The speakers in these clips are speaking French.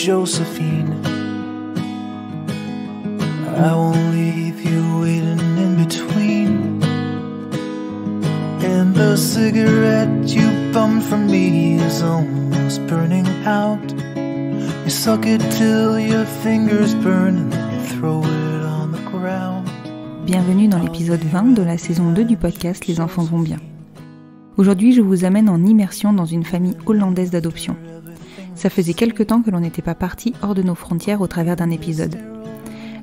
Josephine. I won't leave you waiting in between. And the cigarette you bummed from me is almost burning out. You suck it till your fingers burn and then you throw it on the ground. Bienvenue dans l'épisode 20 de la saison 2 du podcast Les enfants vont bien. Aujourd'hui, je vous amène en immersion dans une famille hollandaise d'adoption. Ça faisait quelque temps que l'on n'était pas parti hors de nos frontières au travers d'un épisode.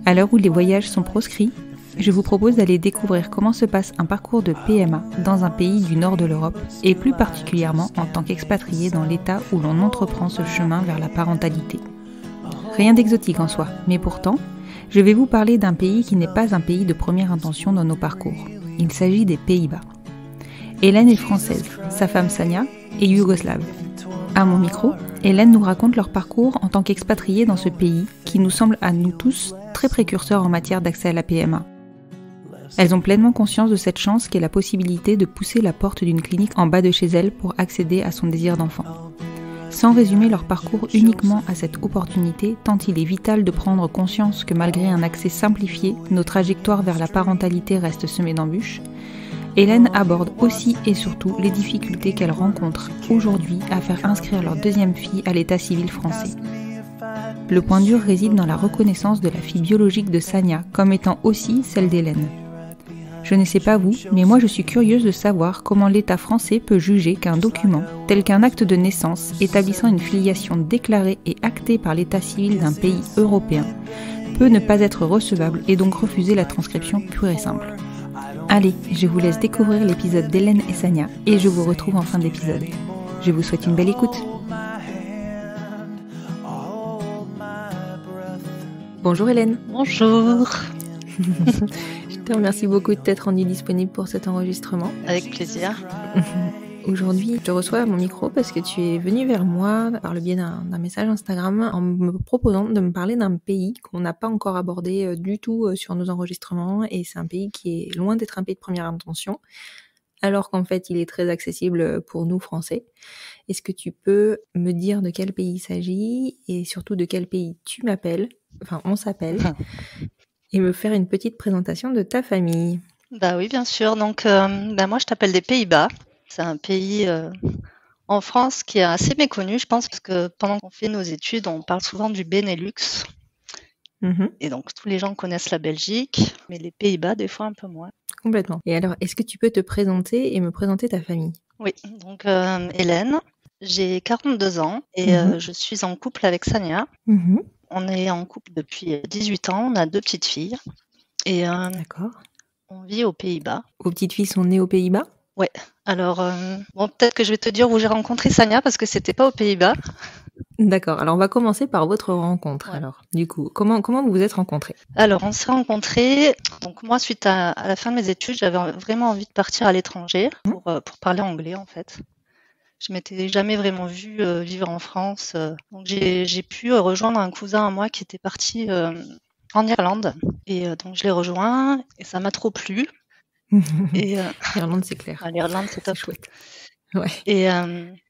À l'heure où les voyages sont proscrits, je vous propose d'aller découvrir comment se passe un parcours de PMA dans un pays du nord de l'Europe et plus particulièrement en tant qu'expatrié dans l'état où l'on entreprend ce chemin vers la parentalité. Rien d'exotique en soi, mais pourtant, je vais vous parler d'un pays qui n'est pas un pays de première intention dans nos parcours. Il s'agit des Pays-Bas. Hélène est française, sa femme Sania est yougoslave. À mon micro, Hélène nous raconte leur parcours en tant qu'expatriés dans ce pays qui nous semble à nous tous très précurseur en matière d'accès à la PMA. Elles ont pleinement conscience de cette chance qu'est la possibilité de pousser la porte d'une clinique en bas de chez elles pour accéder à son désir d'enfant. Sans résumer leur parcours uniquement à cette opportunité, tant il est vital de prendre conscience que malgré un accès simplifié, nos trajectoires vers la parentalité restent semées d'embûches, Hélène aborde aussi et surtout les difficultés qu'elles rencontrent aujourd'hui à faire inscrire leur deuxième fille à l'état civil français. Le point dur réside dans la reconnaissance de la fille biologique de Sania comme étant aussi celle d'Hélène. Je ne sais pas vous, mais moi je suis curieuse de savoir comment l'État français peut juger qu'un document, tel qu'un acte de naissance établissant une filiation déclarée et actée par l'état civil d'un pays européen, peut ne pas être recevable et donc refuser la transcription pure et simple. Allez, je vous laisse découvrir l'épisode d'Hélène et Sania et je vous retrouve en fin d'épisode. Je vous souhaite une belle écoute. Bonjour Hélène. Bonjour. Je te remercie beaucoup d'être rendue disponible pour cet enregistrement. Avec plaisir. Aujourd'hui, je te reçois à mon micro parce que tu es venue vers moi par le biais d'un message Instagram en me proposant de me parler d'un pays qu'on n'a pas encore abordé du tout sur nos enregistrements et c'est un pays qui est loin d'être un pays de première intention alors qu'en fait il est très accessible pour nous Français. Est-ce que tu peux me dire de quel pays il s'agit et surtout de quel pays on s'appelle et me faire une petite présentation de ta famille? Bah oui, bien sûr. Donc, moi, je t'appelle des Pays-Bas. C'est un pays en France qui est assez méconnu, je pense, parce que pendant qu'on fait nos études, on parle souvent du Benelux. Et donc, tous les gens connaissent la Belgique, mais les Pays-Bas, des fois, un peu moins. Complètement. Et alors, est-ce que tu peux te présenter et me présenter ta famille? Oui, donc Hélène, j'ai 42 ans et je suis en couple avec Sania. On est en couple depuis 18 ans, on a 2 petites filles. Et D'accord. on vit aux Pays-Bas. Vos petites filles sont nées aux Pays-Bas? Ouais. Alors, peut-être que je vais te dire où j'ai rencontré Sania parce que c'était pas aux Pays-Bas. D'accord. Alors, on va commencer par votre rencontre. Ouais. Alors, du coup, comment vous vous êtes rencontrés? Alors, on s'est rencontrés. Donc, moi, suite à la fin de mes études, j'avais vraiment envie de partir à l'étranger pour parler anglais, en fait. Je m'étais jamais vraiment vue vivre en France. Donc, j'ai pu rejoindre un cousin à moi qui était parti en Irlande. Et donc, je l'ai rejoint et ça m'a trop plu. Et L'Irlande, c'est clair. l'Irlande, c'est top. chouette. Ouais. Et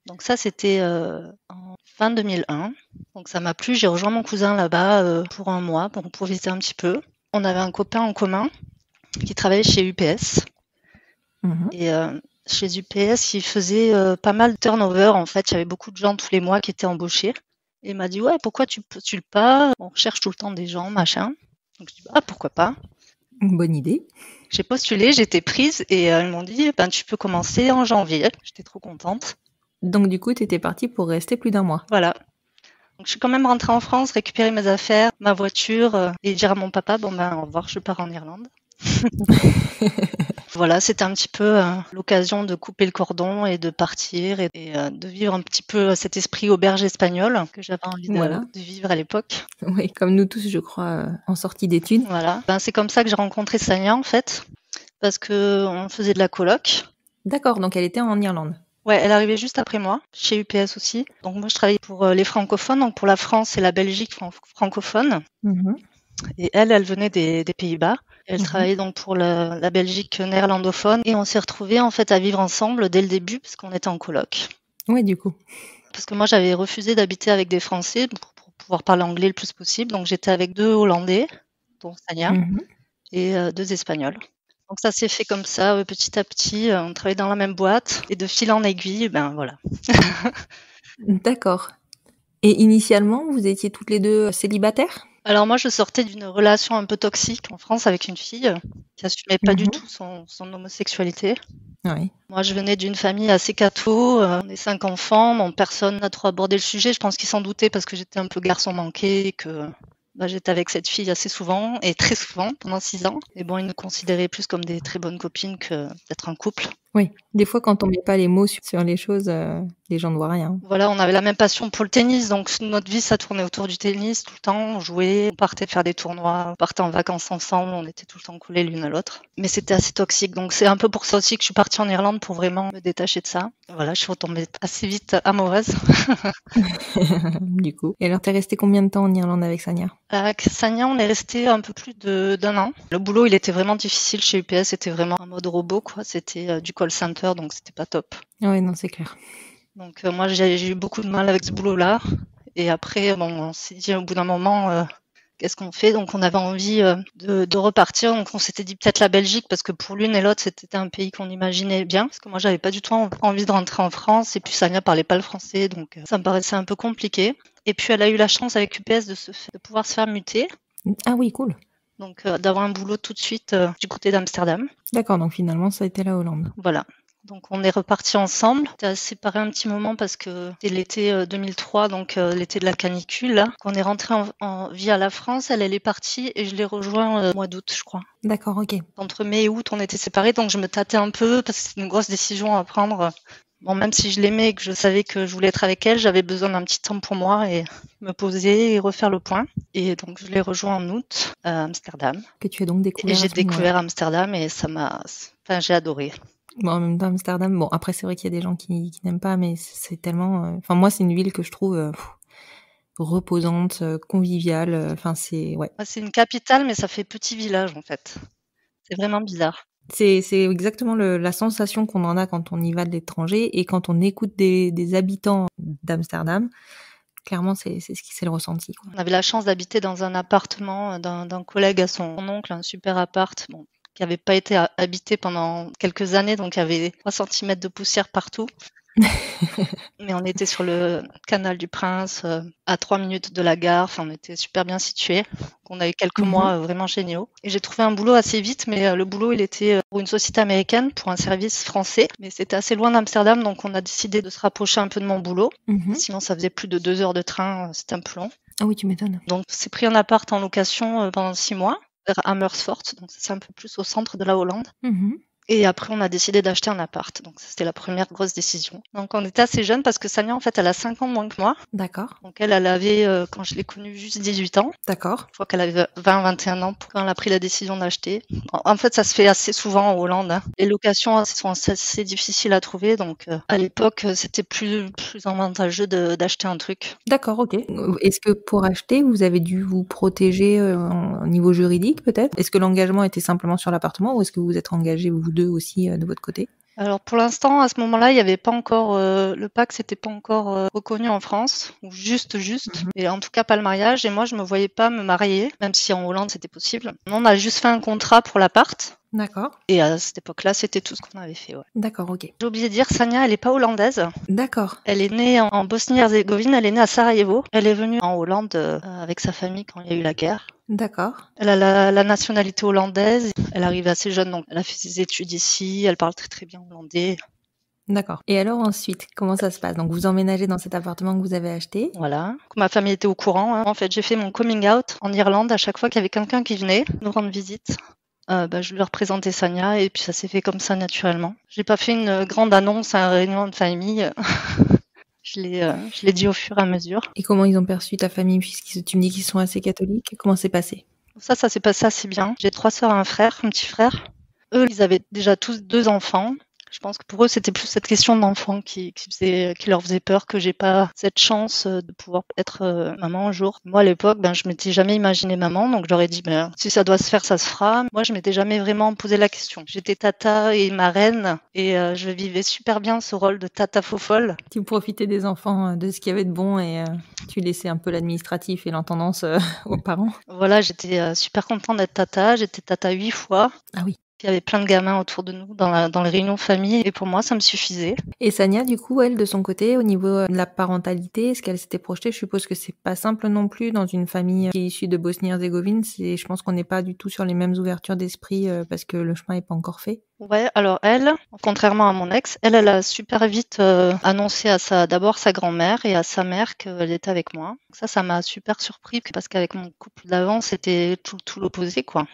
donc ça, c'était en fin 2001. Donc ça m'a plu. J'ai rejoint mon cousin là-bas pour un mois pour visiter un petit peu. On avait un copain en commun qui travaillait chez UPS. Et chez UPS, il faisait pas mal de turnover. En fait, il y avait beaucoup de gens tous les mois qui étaient embauchés. Et il m'a dit, ouais, pourquoi tu postules pas? On recherche tout le temps des gens, machin. Donc je dis, pourquoi pas? Bonne idée. J'ai postulé, j'étais prise et ils m'ont dit, tu peux commencer en janvier. J'étais trop contente. Donc, du coup, tu étais partie pour rester plus d'un mois. Voilà. Donc, je suis quand même rentrée en France, récupérer mes affaires, ma voiture et dire à mon papa, au revoir, je pars en Irlande. Voilà, c'était un petit peu l'occasion de couper le cordon et de partir et de vivre un petit peu cet esprit auberge espagnole que j'avais envie de vivre à l'époque. Oui, comme nous tous, je crois, en sortie d'études. Voilà. C'est comme ça que j'ai rencontré Sania, en fait, parce qu'on faisait de la coloc. D'accord, donc elle était en Irlande. Ouais, elle arrivait juste après moi, chez UPS aussi. Donc moi, je travaillais pour les francophones, donc pour la France et la Belgique francophone. Et elle venait des Pays-Bas. Elle travaillait donc pour la Belgique néerlandophone. Et on s'est retrouvés en fait à vivre ensemble dès le début, parce qu'on était en coloc. Oui, du coup. Parce que moi, j'avais refusé d'habiter avec des Français pour pouvoir parler anglais le plus possible. Donc j'étais avec 2 Hollandais, dont Sania, et 2 Espagnols. Donc ça s'est fait comme ça, petit à petit, on travaillait dans la même boîte et de fil en aiguille, ben voilà. D'accord. Et initialement, vous étiez toutes les 2 célibataires? Alors moi, je sortais d'une relation un peu toxique en France avec une fille qui assumait pas du tout son homosexualité. Oui. Moi, je venais d'une famille assez catho, on est 5 enfants, bon, personne n'a trop abordé le sujet. Je pense qu'ils s'en doutaient parce que j'étais un peu garçon manqué, que j'étais avec cette fille assez souvent et très souvent pendant 6 ans. Et bon, ils nous considéraient plus comme des très bonnes copines que d'être un couple. Oui, des fois quand on met pas les mots sur les choses, les gens ne voient rien. Voilà, on avait la même passion pour le tennis, donc notre vie, ça tournait autour du tennis tout le temps. On jouait, on partait faire des tournois, on partait en vacances ensemble, on était tout le temps collés l'une à l'autre. Mais c'était assez toxique, donc c'est un peu pour ça aussi que je suis partie en Irlande pour vraiment me détacher de ça. Voilà, je suis retombée assez vite amoureuse. Du coup. Et alors, t'es restée combien de temps en Irlande avec Sania? Avec Sania, on est resté un peu plus d'1 an. Le boulot, il était vraiment difficile chez UPS, c'était vraiment un mode robot, quoi. C'était du call center, donc c'était pas top. Ouais, non, c'est clair. Donc moi, j'ai eu beaucoup de mal avec ce boulot-là. Et après, bon, on s'est dit au bout d'un moment, qu'est-ce qu'on fait? Donc on avait envie de repartir. Donc on s'était dit peut-être la Belgique, parce que pour l'une et l'autre, c'était un pays qu'on imaginait bien. Parce que moi, j'avais pas du tout envie de rentrer en France. Et puis Sania parlait pas le français, donc ça me paraissait un peu compliqué. Et puis elle a eu la chance avec UPS de pouvoir se faire muter. Ah oui, cool. Donc d'avoir un boulot tout de suite du côté d'Amsterdam. D'accord, donc finalement, ça a été la Hollande. Voilà. Donc on est repartis ensemble. On était séparés un petit moment parce que c'était l'été 2003, donc l'été de la canicule. Là. On est rentré en via la France, elle est partie et je l'ai rejoint au mois d'août, je crois. D'accord, ok. Entre mai et août, on était séparés, donc je me tâtais un peu parce que c'était une grosse décision à prendre. Bon, même si je l'aimais et que je savais que je voulais être avec elle, j'avais besoin d'un petit temps pour moi et me poser et refaire le point. Et donc je l'ai rejoint en août à Amsterdam. Que tu as donc découvert. Et j'ai découvert Amsterdam et j'ai adoré. Bon, en même temps, Amsterdam, bon, après, c'est vrai qu'il y a des gens qui n'aiment pas, mais c'est tellement... Enfin, moi, c'est une ville que je trouve reposante, conviviale. Enfin, c'est... Ouais. C'est une capitale, mais ça fait petit village, en fait. C'est vraiment bizarre. C'est exactement la sensation qu'on en a quand on y va de l'étranger et quand on écoute des habitants d'Amsterdam. Clairement, c'est le ressenti, quoi. On avait la chance d'habiter dans un appartement d'un collègue à son oncle, un super appart, bon, qui n'avait pas été habité pendant quelques années, donc il y avait 3 cm de poussière partout. Mais on était sur le canal du Prince, à 3 minutes de la gare, enfin, on était super bien situés. On a eu quelques mois vraiment géniaux. Et j'ai trouvé un boulot assez vite, mais le boulot, il était pour une société américaine, pour un service français. Mais c'était assez loin d'Amsterdam, donc on a décidé de se rapprocher un peu de mon boulot. Sinon, ça faisait plus de 2 heures de train, c'était un peu long. Ah oui, tu m'étonnes. Donc, c'est pris un appart en location pendant 6 mois, vers Amersfoort, donc c'est un peu plus au centre de la Hollande. Et après, on a décidé d'acheter un appart. Donc, ça, c'était la première grosse décision. Donc, on était assez jeunes parce que Sania, en fait, elle a 5 ans de moins que moi. D'accord. Donc, elle avait, quand je l'ai connue, juste 18 ans. D'accord. Je crois qu'elle avait 20-21 ans quand elle a pris la décision d'acheter. En fait, ça se fait assez souvent en Hollande. Hein. Les locations sont assez difficiles à trouver. Donc, à l'époque, c'était plus avantageux d'acheter un truc. D'accord, ok. Est-ce que pour acheter, vous avez dû vous protéger au niveau juridique, peut-être? Est-ce que l'engagement était simplement sur l'appartement ou est-ce que vous êtes engagés, vous deux aussi, de votre côté? Alors pour l'instant, à ce moment-là, il n'y avait pas encore le Pacs n'était pas encore reconnu en France, ou juste, et en tout cas pas le mariage. Et moi, je me voyais pas me marier, même si en Hollande c'était possible. On a juste fait un contrat pour l'appart. D'accord. Et à cette époque-là, c'était tout ce qu'on avait fait. Ouais. D'accord, ok. J'ai oublié de dire, Sania, elle est pas hollandaise. D'accord. Elle est née en Bosnie-Herzégovine. Elle est née à Sarajevo. Elle est venue en Hollande avec sa famille quand il y a eu la guerre. D'accord. Elle a la nationalité hollandaise. Elle arrive assez jeune, donc elle a fait ses études ici. Elle parle très très bien hollandais. D'accord. Et alors ensuite, comment ça se passe? Donc vous emménagez dans cet appartement que vous avez acheté? Voilà. Ma famille était au courant. Hein. En fait, j'ai fait mon coming out en Irlande à chaque fois qu'il y avait quelqu'un qui venait nous rendre visite. Je leur présentais Sania et puis ça s'est fait comme ça naturellement. J'ai pas fait une grande annonce à un réunion de famille. Je l'ai dit au fur et à mesure. Et comment ils ont perçu ta famille, puisque tu me dis qu'ils sont assez catholiques? Comment c'est passé? Ça s'est passé assez bien. J'ai 3 sœurs et un frère, un petit frère. Eux, ils avaient déjà tous 2 enfants. Je pense que pour eux, c'était plus cette question d'enfant qui leur faisait peur, que j'ai pas cette chance de pouvoir être maman un jour. Moi, à l'époque, je m'étais jamais imaginé maman, donc j'aurais dit, si ça doit se faire, ça se fera. Moi, je m'étais jamais vraiment posé la question. J'étais tata et marraine, et je vivais super bien ce rôle de tata fofolle. Tu profitais des enfants, de ce qu'il y avait de bon, et tu laissais un peu l'administratif et l'intendance aux parents. Voilà, j'étais super contente d'être tata. J'étais tata 8 fois. Ah oui. Il y avait plein de gamins autour de nous dans les réunions de famille, et pour moi, ça me suffisait. Et Sania, du coup, elle, de son côté, au niveau de la parentalité, est-ce qu'elle s'était projetée? Je suppose que c'est pas simple non plus dans une famille qui est issue de Bosnie-Herzégovine. Je pense qu'on n'est pas du tout sur les mêmes ouvertures d'esprit parce que le chemin n'est pas encore fait. Ouais, alors elle, contrairement à mon ex, elle a super vite annoncé à d'abord sa grand-mère et à sa mère qu'elle était avec moi. Ça m'a super surpris parce qu'avec mon couple d'avant, c'était tout l'opposé, quoi.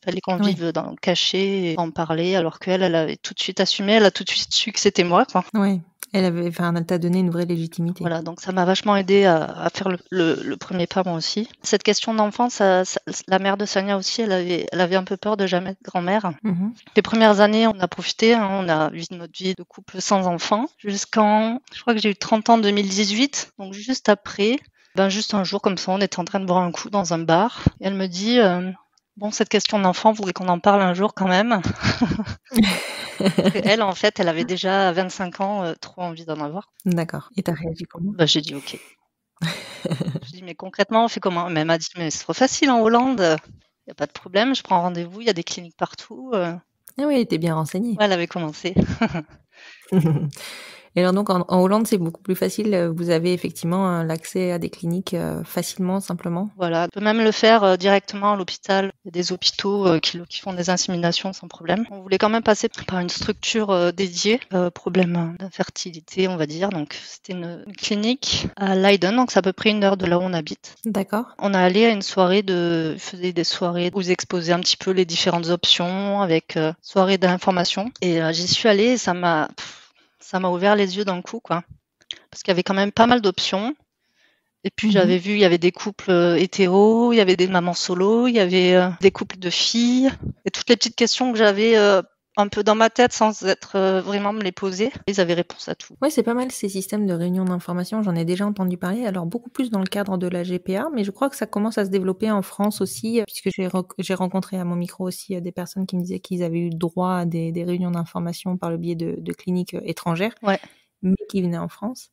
Fallait qu'on vive dans le cachet et en parler, alors qu'elle, elle avait tout de suite assumé, elle a tout de suite su que c'était moi, quoi. Oui, elle t'a donné une vraie légitimité. Voilà, donc ça m'a vachement aidé à faire le premier pas, moi aussi. Cette question d'enfant, la mère de Sonia aussi, elle avait un peu peur de jamais être grand-mère. Mhm. Les premières années, on a profité, on a vécu notre vie de couple sans enfant, je crois que j'ai eu 30 ans en 2018, donc juste après, juste un jour comme ça, on était en train de boire un coup dans un bar, et elle me dit... Bon, cette question d'enfant, voudrait qu'on en parle un jour quand même. Elle, en fait, elle avait déjà 25 ans, trop envie d'en avoir. D'accord. Et t'as réagi comment? J'ai dit OK. J'ai dit, mais concrètement, on fait comment? Mais elle m'a dit, mais c'est trop facile en Hollande. Il n'y a pas de problème, je prends rendez-vous, il y a des cliniques partout. Ah oui, elle était bien renseignée. Ouais, elle avait commencé. Et alors donc en Hollande, c'est beaucoup plus facile. Vous avez effectivement l'accès à des cliniques facilement, simplement. Voilà, on peut même le faire directement à l'hôpital. Il y a des hôpitaux qui font des inséminations sans problème. On voulait quand même passer par une structure dédiée, problème d'infertilité, on va dire. Donc c'était une clinique à Leiden, donc c'est à peu près 1 heure de là où on habite. D'accord. On est allé à une soirée faisait des soirées où ils exposaient un petit peu les différentes options avec soirée d'information. Et j'y suis allée et ça m'a ouvert les yeux d'un coup, quoi. Parce qu'il y avait quand même pas mal d'options. Et puis j'avais vu, il y avait des couples hétéros, il y avait des mamans solo, il y avait des couples de filles. Et toutes les petites questions que j'avais un peu dans ma tête sans être vraiment me les poser, ils avaient réponse à tout. Ouais, c'est pas mal ces systèmes de réunion d'information. J'en ai déjà entendu parler. Alors beaucoup plus dans le cadre de la GPA, mais je crois que ça commence à se développer en France aussi, puisque j'ai rencontré à mon micro aussi des personnes qui me disaient qu'ils avaient eu droit à des réunions d'information par le biais de cliniques étrangères. Ouais. Mais qui venaient en France.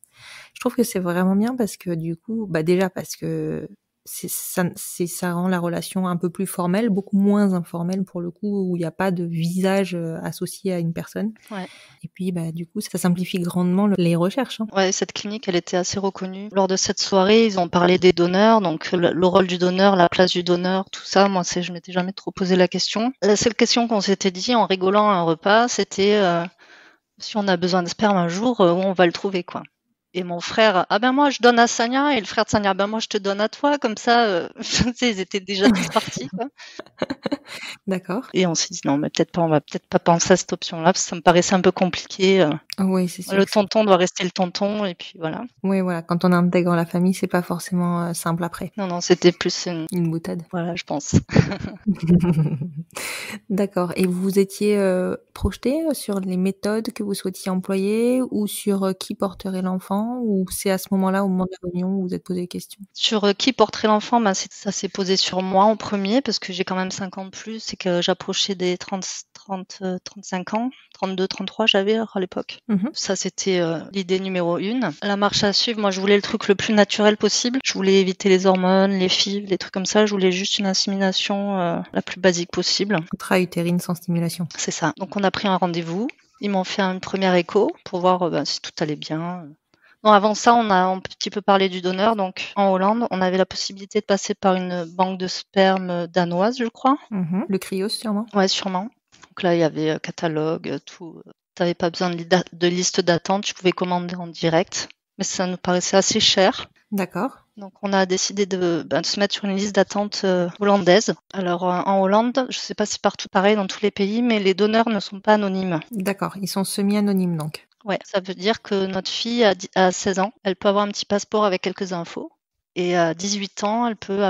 Je trouve que c'est vraiment bien parce que du coup, déjà parce que ça rend la relation un peu plus formelle, beaucoup moins informelle pour le coup, où il n'y a pas de visage associé à une personne. Ouais. Et puis du coup, ça simplifie grandement les recherches. Ouais, cette clinique, elle était assez reconnue. Lors de cette soirée, ils ont parlé des donneurs, donc le rôle du donneur, la place du donneur, tout ça. Moi, je m'étais jamais trop posé la question. La seule question qu'on s'était dit en rigolant à un repas, c'était si on a besoin de sperme un jour, où on va le trouver, quoi. Et mon frère, moi je donne à Sania, et le frère de Sania, moi je te donne à toi, comme ça, ils étaient déjà tous partis, quoi. D'accord. Et on s'est dit non, mais on va peut-être pas penser à cette option-là, parce que ça me paraissait un peu compliqué. Oui, c'est sûr. Le tonton doit rester le tonton, et puis voilà. Oui, voilà. Quand on intègre la famille, c'est pas forcément simple après. Non, c'était plus une boutade. Voilà, je pense. D'accord. Et vous étiez projeté sur les méthodes que vous souhaitiez employer ou sur qui porterait l'enfant, ou c'est à ce moment-là, au moment de la réunion, où vous vous êtes posé des questions? Sur qui porterait l'enfant, ça s'est posé sur moi en premier, parce que j'ai quand même 5 ans de plus et que j'approchais des 35 ans, 32, 33 j'avais à l'époque. Ça, c'était l'idée numéro 1. La marche à suivre, moi je voulais le truc le plus naturel possible. Je voulais éviter les hormones, les FIV, les trucs comme ça. Je voulais juste une insémination la plus basique possible. Intra-utérine sans stimulation. C'est ça. Donc on a pris un rendez-vous. Ils m'ont fait une première écho pour voir si tout allait bien. Non, avant ça, on a un petit peu parlé du donneur. Donc, en Hollande, on avait la possibilité de passer par une banque de sperme danoise, je crois. Le Cryos, sûrement. Ouais, sûrement. Donc là, il y avait catalogue, tout. Tu n'avais pas besoin de liste d'attente. Tu pouvais commander en direct. Mais ça nous paraissait assez cher. D'accord. Donc, on a décidé de se mettre sur une liste d'attente hollandaise. Alors, en Hollande, je ne sais pas si c'est partout pareil dans tous les pays, mais les donneurs ne sont pas anonymes. D'accord. Ils sont semi-anonymes, donc. Ouais, ça veut dire que notre fille a 16 ans. Elle peut avoir un petit passeport avec quelques infos. Et à 18 ans, elle peut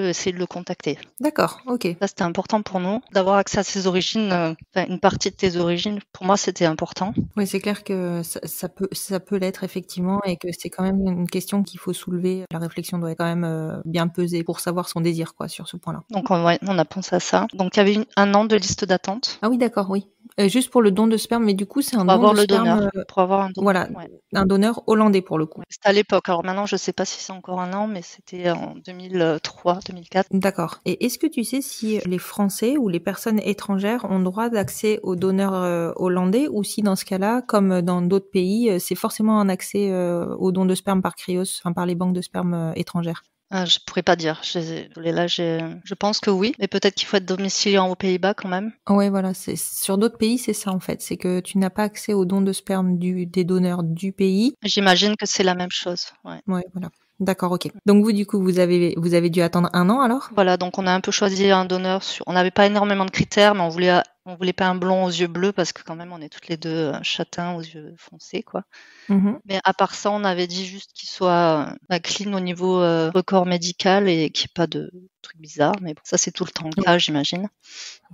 essayer de le contacter. D'accord, ok. Ça, c'était important pour nous, d'avoir accès à ses origines, une partie de tes origines. Pour moi, c'était important. Oui, c'est clair que ça peut l'être effectivement et que c'est quand même une question qu'il faut soulever. La réflexion doit quand même bien peser pour savoir son désir, quoi, sur ce point-là. Donc, on a pensé à ça. Donc, il y avait 1 an de liste d'attente. Ah oui, d'accord, oui. Juste pour le don de sperme, mais du coup, c'est un Pour don avoir de le sperme. donneur. Pour avoir un donneur. Voilà, Ouais. un donneur hollandais pour le coup. Ouais. C'était à l'époque. Alors maintenant, je sais pas si c'est encore 1 an, mais c'était en 2003, 2004. D'accord. Et est-ce que tu sais si les Français ou les personnes étrangères ont droit d'accès aux donneurs hollandais ou si dans ce cas-là, comme dans d'autres pays, c'est forcément un accès aux dons de sperme par Cryos, enfin par les banques de sperme étrangères? Je pourrais pas dire. Je pense que oui, mais peut-être qu'il faut être domicilié aux Pays-Bas quand même. Ouais, voilà, c'est sur d'autres pays, c'est ça en fait, c'est que tu n'as pas accès aux dons de sperme des donneurs du pays. J'imagine que c'est la même chose. Ouais. Ouais, voilà. D'accord, ok. Donc vous, du coup, vous avez dû attendre 1 an alors? Voilà, donc on a un peu choisi un donneur on n'avait pas énormément de critères, mais on voulait pas un blond aux yeux bleus parce que quand même on est toutes les deux châtains aux yeux foncés, quoi. Mais à part ça, on avait dit juste qu'il soit clean au niveau record médical et qu'il n'y ait pas de trucs bizarres. Mais bon, ça, c'est tout le temps le cas, j'imagine.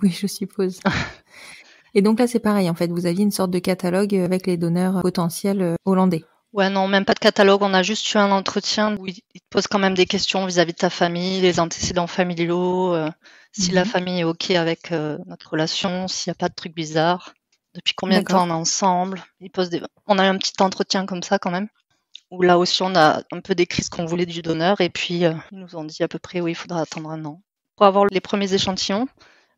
Oui, je suppose. Et donc là, c'est pareil, en fait, vous aviez une sorte de catalogue avec les donneurs potentiels hollandais. Ouais, non, même pas de catalogue. On a juste eu un entretien où il te pose quand même des questions vis-à-vis de ta famille, les antécédents familiaux, si la famille est OK avec notre relation, s'il n'y a pas de trucs bizarres, depuis combien de temps on est ensemble. On a eu un petit entretien comme ça quand même, où là aussi on a un peu décrit ce qu'on voulait du donneur et puis ils nous ont dit à peu près oui, il faudra attendre 1 an pour avoir les premiers échantillons.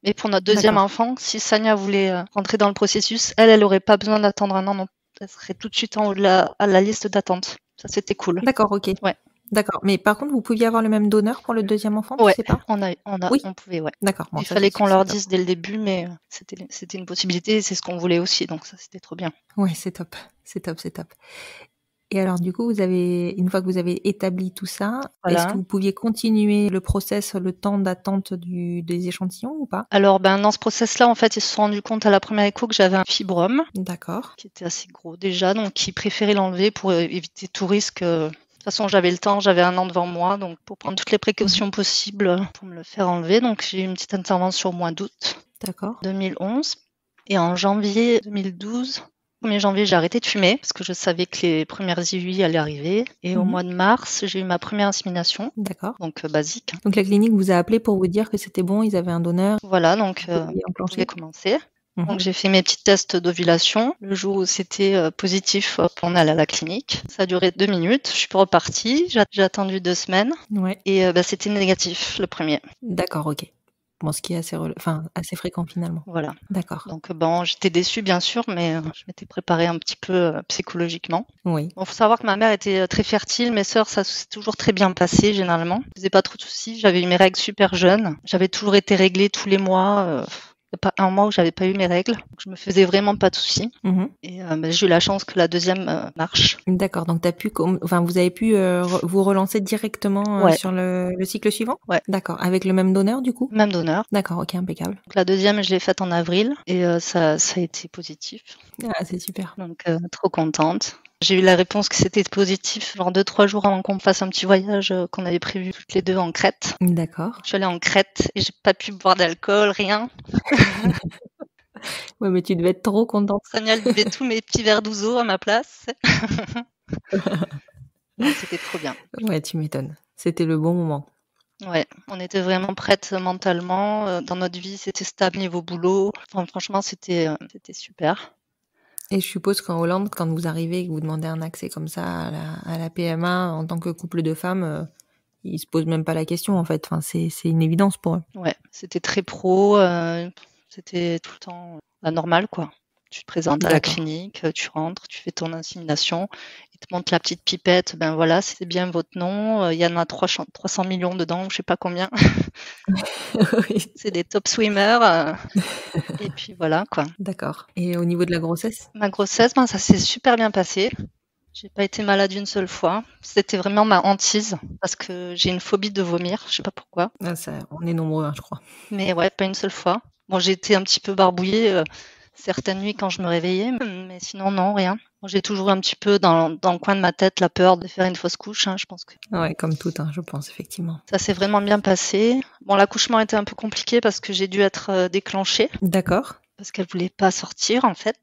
Mais pour notre deuxième enfant, si Sania voulait rentrer dans le processus, elle aurait pas besoin d'attendre 1 an non. Elle serait tout de suite à la liste d'attente. Ça, c'était cool. D'accord, ok. Ouais. D'accord. Mais par contre, vous pouviez avoir le même donneur pour le deuxième enfant, Ouais, tu sais pas? on pouvait, ouais. D'accord. Bon, il ça, fallait c'est qu'on sûr, leur c'est dise dès le début, mais c'était une possibilité et c'est ce qu'on voulait aussi. Donc ça, c'était trop bien. Ouais, c'est top. C'est top, c'est top. Et alors, du coup, une fois que vous avez établi tout ça, est-ce que vous pouviez continuer le process, le temps d'attente des échantillons ou pas? Alors, dans ce process-là, en fait, ils se sont rendus compte à la première écho que j'avais un fibrome. D'accord. Qui était assez gros déjà, donc ils préféraient l'enlever pour éviter tout risque. De toute façon, j'avais le temps, j'avais 1 an devant moi, donc pour prendre toutes les précautions possibles pour me le faire enlever. Donc j'ai eu une petite intervention au mois d'août 2011. Et en janvier 2012, 1er janvier, j'ai arrêté de fumer parce que je savais que les premières IUI allaient arriver. Et au mois de mars, j'ai eu ma première insémination. D'accord. Donc basique. Donc la clinique vous a appelé pour vous dire que c'était bon, ils avaient un donneur. Voilà, donc on pouvait commencer. Donc j'ai fait mes petits tests d'ovulation. Le jour où c'était positif, hop, on allait à la clinique. Ça a duré 2 minutes. Je suis repartie. J'ai attendu 2 semaines. Ouais. Et c'était négatif, le premier. D'accord, ok. Bon, ce qui est assez fréquent finalement. Voilà. D'accord. Donc j'étais déçue bien sûr, mais je m'étais préparée un petit peu psychologiquement. Oui. Bon, faut savoir que ma mère était très fertile. Mes sœurs, ça s'est toujours très bien passé généralement. Je faisais pas trop de soucis. J'avais eu mes règles super jeunes. J'avais toujours été réglée tous les mois. Il n'y a pas un mois où j'avais pas eu mes règles. Donc, je me faisais vraiment pas de soucis. Et j'ai eu la chance que la deuxième marche. D'accord. Donc vous avez pu vous relancer directement sur le cycle suivant? Ouais. D'accord. Avec le même donneur du coup? Même donneur. D'accord. Ok, impeccable. Donc, la deuxième, je l'ai faite en avril et ça a été positif. Ah, c'est super. Donc trop contente. J'ai eu la réponse que c'était positif, genre 2-3 jours avant qu'on fasse un petit voyage qu'on avait prévu toutes les deux en Crète. D'accord. Je suis allée en Crète et j'ai pas pu boire d'alcool, rien. Ouais, mais tu devais être trop contente. Sonia buvait tous mes petits verres d'ouzo à ma place. C'était trop bien. Ouais, tu m'étonnes. C'était le bon moment. Ouais, on était vraiment prêtes mentalement. Dans notre vie, c'était stable niveau boulot. Enfin, franchement, c'était super. Et je suppose qu'en Hollande, quand vous arrivez et que vous demandez un accès comme ça à la PMA en tant que couple de femmes, ils se posent même pas la question en fait. Enfin, c'est une évidence pour eux. Ouais, c'était très pro. C'était tout le temps normal quoi. Tu te présentes à la clinique, tu rentres, tu fais ton insémination, ils te montrent la petite pipette. Ben voilà, c'est bien votre nom. Il y en a 300 millions dedans, je sais pas combien. Oui. C'est des top swimmers. Et puis voilà quoi. D'accord. Et au niveau de la grossesse? Ma grossesse, ça s'est super bien passé. J'ai pas été malade une seule fois. C'était vraiment ma hantise parce que j'ai une phobie de vomir. Je sais pas pourquoi. Ah, on est nombreux, je crois. Mais ouais, pas une seule fois. Bon, j'ai été un petit peu barbouillée certaines nuits quand je me réveillais, mais sinon non, rien. Bon, j'ai toujours un petit peu dans le coin de ma tête la peur de faire une fausse couche, hein, je pense que Ouais, comme tout, je pense, effectivement. ça s'est vraiment bien passé. Bon, l'accouchement était un peu compliqué parce que j'ai dû être déclenchée, D'accord. parce qu'elle voulait pas sortir en fait.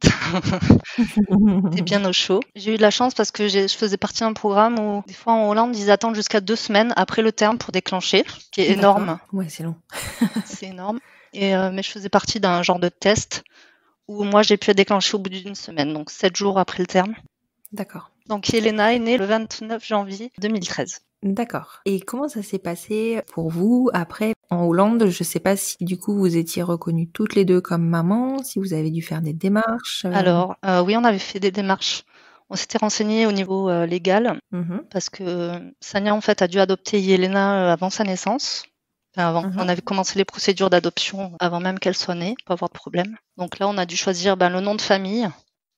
C'était bien au chaud. J'ai eu de la chance parce que je faisais partie d'un programme où des fois en Hollande, ils attendent jusqu'à 2 semaines après le terme pour déclencher, ce qui est D'accord. énorme. Ouais, c'est long. C'est énorme. Mais je faisais partie d'un genre de test où moi j'ai pu être déclenchée au bout d'une semaine, donc 7 jours après le terme. D'accord. Donc Yelena est née le 29 janvier 2013. D'accord. Et comment ça s'est passé pour vous après en Hollande? Je sais pas si du coup vous étiez reconnues toutes les deux comme maman, si vous avez dû faire des démarches. Alors, oui, on avait fait des démarches. On s'était renseigné au niveau légal Mhm. parce que Sania en fait a dû adopter Yelena avant sa naissance. Enfin, avant. Mhm. On avait commencé les procédures d'adoption avant même qu'elle soit née, pas avoir de problème. Donc là, on a dû choisir le nom de famille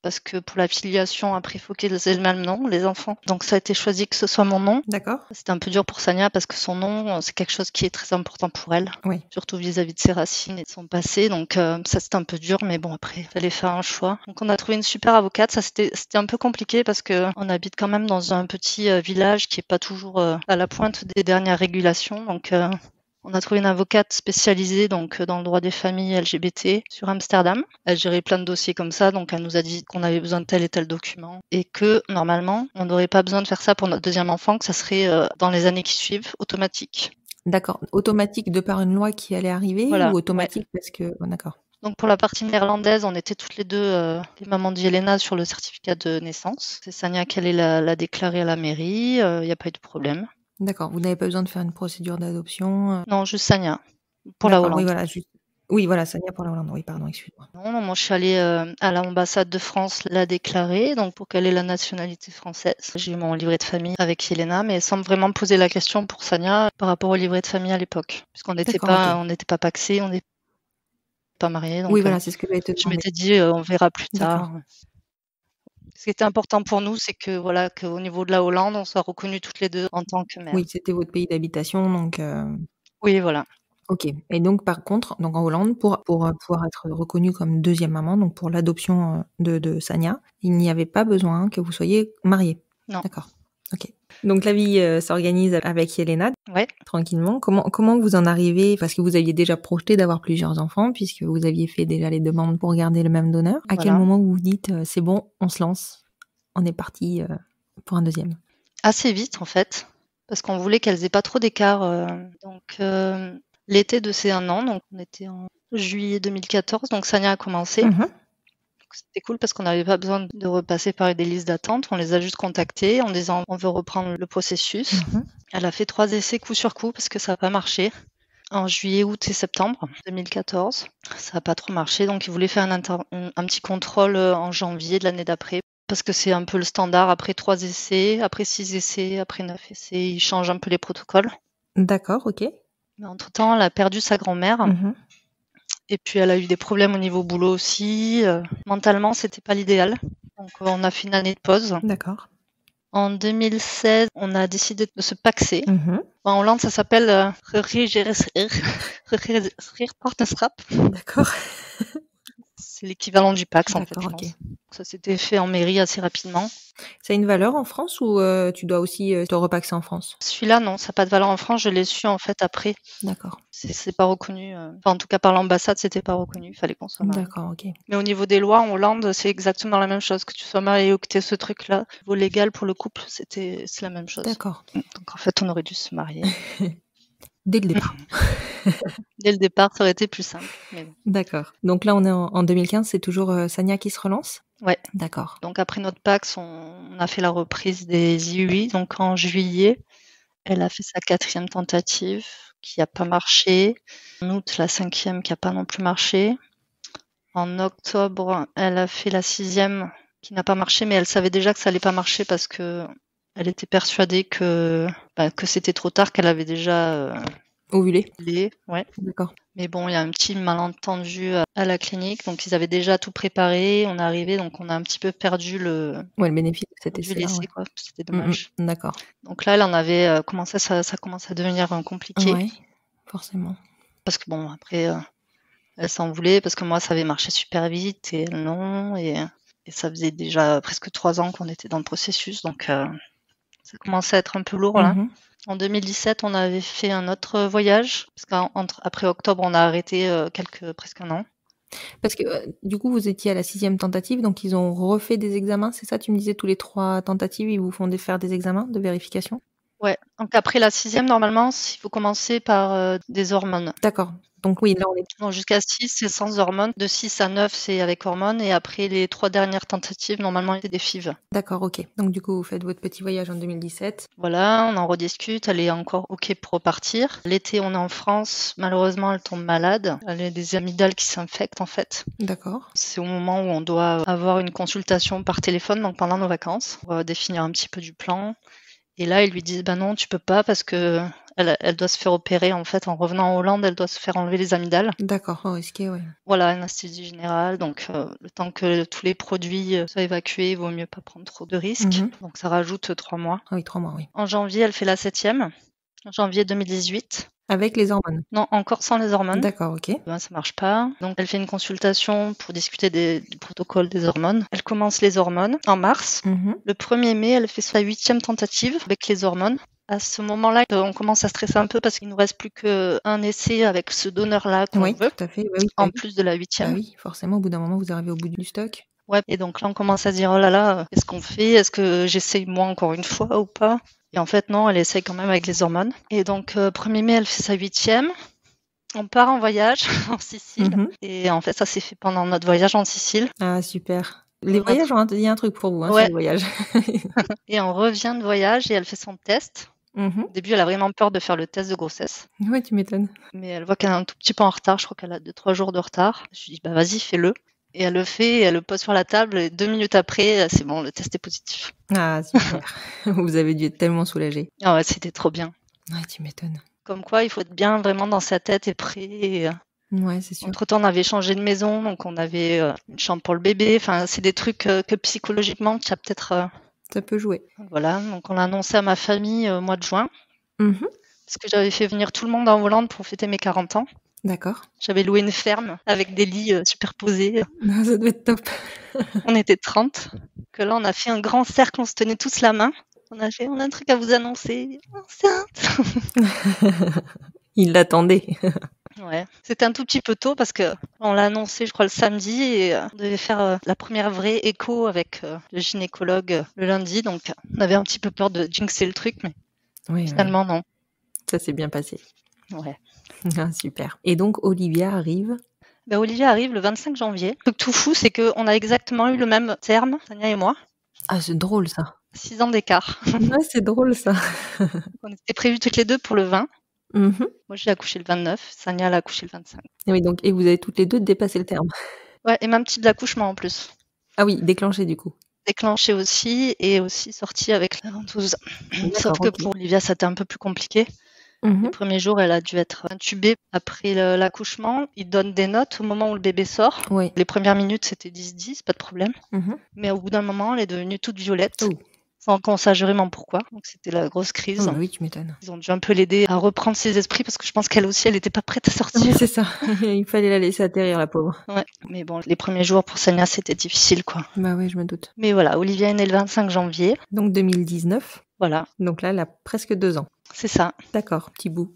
parce que pour la filiation, après, il faut qu'ils aient le même nom, les enfants. Donc ça a été choisi que ce soit mon nom. D'accord. C'était un peu dur pour Sania parce que son nom, c'est quelque chose qui est très important pour elle, Oui. surtout vis-à-vis de ses racines et de son passé. Donc ça, c'était un peu dur, mais bon, après, il fallait faire un choix. Donc on a trouvé une super avocate. Ça, c'était un peu compliqué parce que on habite quand même dans un petit village qui est pas toujours à la pointe des dernières régulations. Donc on a trouvé une avocate spécialisée dans le droit des familles LGBT sur Amsterdam. Elle gérait plein de dossiers comme ça, donc elle nous a dit qu'on avait besoin de tel et tel document et que normalement on n'aurait pas besoin de faire ça pour notre deuxième enfant, que ça serait dans les années qui suivent automatique. D'accord. Automatique de par une loi qui allait arriver Voilà, ou automatique parce que d'accord. Donc pour la partie néerlandaise, on était toutes les deux les mamans d'Yelena sur le certificat de naissance. C'est Sania qui allait la déclarer à la mairie, il n'y a pas eu de problème. D'accord. Vous n'avez pas besoin de faire une procédure d'adoption. Non, juste Sania pour la Hollande. Oui, voilà, Oui, voilà, Sania pour la Hollande. Oui, pardon, excuse-moi. Non, moi je suis allée à l'ambassade de France la déclarer, donc pour qu'elle ait la nationalité française. J'ai eu mon livret de famille avec Yelena, mais sans vraiment me poser la question pour Sania par rapport au livret de famille à l'époque, puisqu'on n'était pas, on n'était pas pacsés, on n'était pas mariés. Donc, oui, voilà, c'est ce que j'allais te je demander. m'étais dit, on verra plus tard. Ce qui était important pour nous, c'est que voilà, qu'au niveau de la Hollande, on soit reconnues toutes les deux en tant que mère. Oui, c'était votre pays d'habitation, donc. Oui, voilà. Ok. Et donc, par contre, donc en Hollande, pour pouvoir être reconnue comme deuxième maman, donc pour l'adoption de Sania, il n'y avait pas besoin que vous soyez mariée. Non. D'accord. Ok. Donc la vie s'organise avec Yelena, ouais. Tranquillement. Comment vous en arrivez, parce que vous aviez déjà projeté d'avoir plusieurs enfants, puisque vous aviez fait déjà les demandes pour garder le même donneur. À quel moment vous vous dites, c'est bon, on se lance, on est parti pour un deuxième? Assez vite, en fait, parce qu'on voulait qu'elles aient pas trop d'écart. Donc, l'été de ces 1 an, donc on était en juillet 2014, donc Sania a commencé. Mhm. C'était cool parce qu'on n'avait pas besoin de repasser par des listes d'attente. On les a juste contactés en disant on veut reprendre le processus. Elle a fait 3 essais coup sur coup parce que ça n'a pas marché. En juillet, août et septembre 2014. Ça n'a pas trop marché, donc ils voulaient faire un petit contrôle en janvier de l'année d'après. Parce que c'est un peu le standard, après 3 essais, après 6 essais, après 9 essais, ils changent un peu les protocoles. D'accord, ok. Mais entre-temps, elle a perdu sa grand-mère. Et puis elle a eu des problèmes au niveau boulot aussi. Mentalement, c'était pas l'idéal. Donc on a fait une année de pause. D'accord. En 2016, on a décidé de se paxer. En Hollande, ça s'appelle partnerschap. D'accord. C'est l'équivalent du Pax en fait. Okay. Ça s'était fait en mairie assez rapidement. Ça a une valeur en France ou tu dois aussi te repaxer en France? Celui-là, non, ça n'a pas de valeur en France. Je l'ai su en fait après. D'accord. C'est pas reconnu. Enfin, en tout cas, par l'ambassade, c'était pas reconnu. Il fallait qu'on soit marié. D'accord, ok. Mais au niveau des lois en Hollande, c'est exactement la même chose. Que tu sois marié ou que tu aies ce truc-là, au niveau légal pour le couple, c'est la même chose. D'accord. Donc en fait, on aurait dû se marier. Dès le départ. Dès le départ, ça aurait été plus simple. Mais bon. D'accord. Donc là, on est en 2015, c'est toujours Sania qui se relance? Ouais. D'accord. Donc après notre Pax, on a fait la reprise des IUI. Donc en juillet, elle a fait sa 4e tentative qui n'a pas marché. En août, la 5e qui n'a pas non plus marché. En octobre, elle a fait la 6e qui n'a pas marché, mais elle savait déjà que ça allait pas marcher parce que elle était persuadée que c'était trop tard, qu'elle avait déjà ovulé. Ouais. D'accord. Mais bon, il y a un petit malentendu à la clinique, donc ils avaient déjà tout préparé. On est arrivé, donc on a un petit peu perdu le bénéfice de cet essai. Quoi. C'était dommage. D'accord. Donc là, elle en avait commencé, ça commence à devenir compliqué. Ouais, forcément. Parce que bon, après, elle s'en voulait parce que moi, ça avait marché super vite et elle non. Et Et ça faisait déjà presque 3 ans qu'on était dans le processus, donc ça commençait à être un peu lourd là. Mhm. En 2017, on avait fait un autre voyage, parce qu'après octobre, on a arrêté presque un an. Parce que du coup, vous étiez à la 6e tentative, donc ils ont refait des examens, c'est ça? Tu me disais tous les 3 tentatives, ils vous font faire des examens de vérification? Ouais, donc après la 6e, normalement, il faut commencer par des hormones. D'accord. Donc oui, là on est... Donc jusqu'à 6, c'est sans hormones. De 6 à 9, c'est avec hormones. Et après les 3 dernières tentatives, normalement, c'est des FIV. D'accord, ok. Donc du coup, vous faites votre petit voyage en 2017. Voilà, on en rediscute. Elle est encore ok pour repartir. L'été, on est en France. Malheureusement, elle tombe malade. Elle a des amygdales qui s'infectent en fait. D'accord. C'est au moment où on doit avoir une consultation par téléphone, donc pendant nos vacances. On va définir un petit peu du plan. Et là, ils lui disent, bah non, tu peux pas parce que elle doit se faire opérer en fait. En revenant en Hollande, elle doit se faire enlever les amygdales. D'accord, risqué, oui. Voilà, anesthésie générale. Donc, le temps que tous les produits soient évacués, il vaut mieux pas prendre trop de risques. Mhm. Donc, ça rajoute 3 mois. Ah oui, 3 mois, oui. En janvier, elle fait la 7e. En janvier 2018. Avec les hormones. Non, encore sans les hormones. D'accord, ok. Ben, ça marche pas. Donc, elle fait une consultation pour discuter du protocole des hormones. Elle commence les hormones en mars. Mhm. Le 1er mai, elle fait sa 8e tentative avec les hormones. À ce moment-là, on commence à stresser un peu parce qu'il nous reste plus qu'un essai avec ce donneur-là qu'on Oui, veut, tout à fait. Bah oui, en bah oui. plus de la 8e. Bah oui, forcément, au bout d'un moment, vous arrivez au bout du stock. Ouais, et donc là, on commence à se dire, oh là là, qu'est-ce qu'on fait? Est-ce que j'essaye moi encore une fois ou pas? Et en fait, non, elle essaye quand même avec les hormones. Et donc, 1er mai, elle fait sa 8e. On part en voyage en Sicile. Mhm. Et en fait, ça s'est fait pendant notre voyage en Sicile. Ah, super. Les voyages ont dit un truc pour vous, hein, Ouais. sur les voyages. Et on revient de voyage et elle fait son test. Mhm. Au début, elle a vraiment peur de faire le test de grossesse. Ouais, tu m'étonnes. Mais elle voit qu'elle est un tout petit peu en retard. Je crois qu'elle a 2-3 jours de retard. Je lui dis, bah vas-y, fais-le. Et elle le fait, et elle le pose sur la table. Et 2 minutes après, c'est bon, le test est positif. Ah, super. Vous avez dû être tellement soulagée. Ah ouais, c'était trop bien. Ouais, tu m'étonnes. Comme quoi, il faut être bien vraiment dans sa tête et prêt. Et, Ouais, c'est sûr. entre-temps, on avait changé de maison, donc on avait une chambre pour le bébé. Enfin, c'est des trucs que psychologiquement, tu as peut-être... Ça peut jouer. Voilà, donc on l'a annoncé à ma famille au mois de juin. Mhm. Parce que j'avais fait venir tout le monde en Hollande pour fêter mes 40 ans. D'accord. J'avais loué une ferme avec des lits superposés. Ça doit être top. On était 30. Que là, on a fait un grand cercle, on se tenait tous la main. On a fait, on a un truc à vous annoncer. Enceinte. Il l'attendait. Ouais. C'était un tout petit peu tôt parce que on l'a annoncé, je crois, le samedi et on devait faire la première vraie écho avec le gynécologue le lundi. Donc, on avait un petit peu peur de jinxer le truc, mais Oui, finalement, non. ça s'est bien passé. Ouais. Ah, super. Et donc, Olivia arrive. Ben, Olivia arrive le 25 janvier. Le truc tout fou, c'est qu'on a exactement eu le même terme, Tania et moi. Ah, c'est drôle ça. 6 ans d'écart. Ouais, c'est drôle ça. On était prévus toutes les deux pour le 20. Mhm. Moi, j'ai accouché le 29. Sania, elle a accouché le 25. Oui, donc, et vous avez toutes les deux dépassé le terme. Ouais, et même type d'accouchement en plus. Ah oui, déclenché du coup. Déclenché aussi et aussi sorti avec la ventouse. Sauf que ok. pour Olivia, c'était un peu plus compliqué. Mhm. Les premiers jours, elle a dû être intubée. Après l'accouchement, ils donnent des notes au moment où le bébé sort. Oui. Les premières minutes, c'était 10-10, pas de problème. Mhm. Mais au bout d'un moment, elle est devenue toute violette. Oh. Sans qu'on sache vraiment pourquoi. Donc c'était la grosse crise. Oh, bah oui, tu m'étonnes. Ils ont dû un peu l'aider à reprendre ses esprits parce que je pense qu'elle aussi, elle n'était pas prête à Oui, sortir. c'est ça. Il fallait la laisser atterrir, la pauvre. Ouais. Mais bon, les premiers jours pour Sania, c'était difficile, quoi. Bah oui, je me doute. Mais voilà, Olivia est née le 25 janvier. Donc 2019. Voilà, Donc là, elle a presque 2 ans. c'est ça. D'accord, petit bout.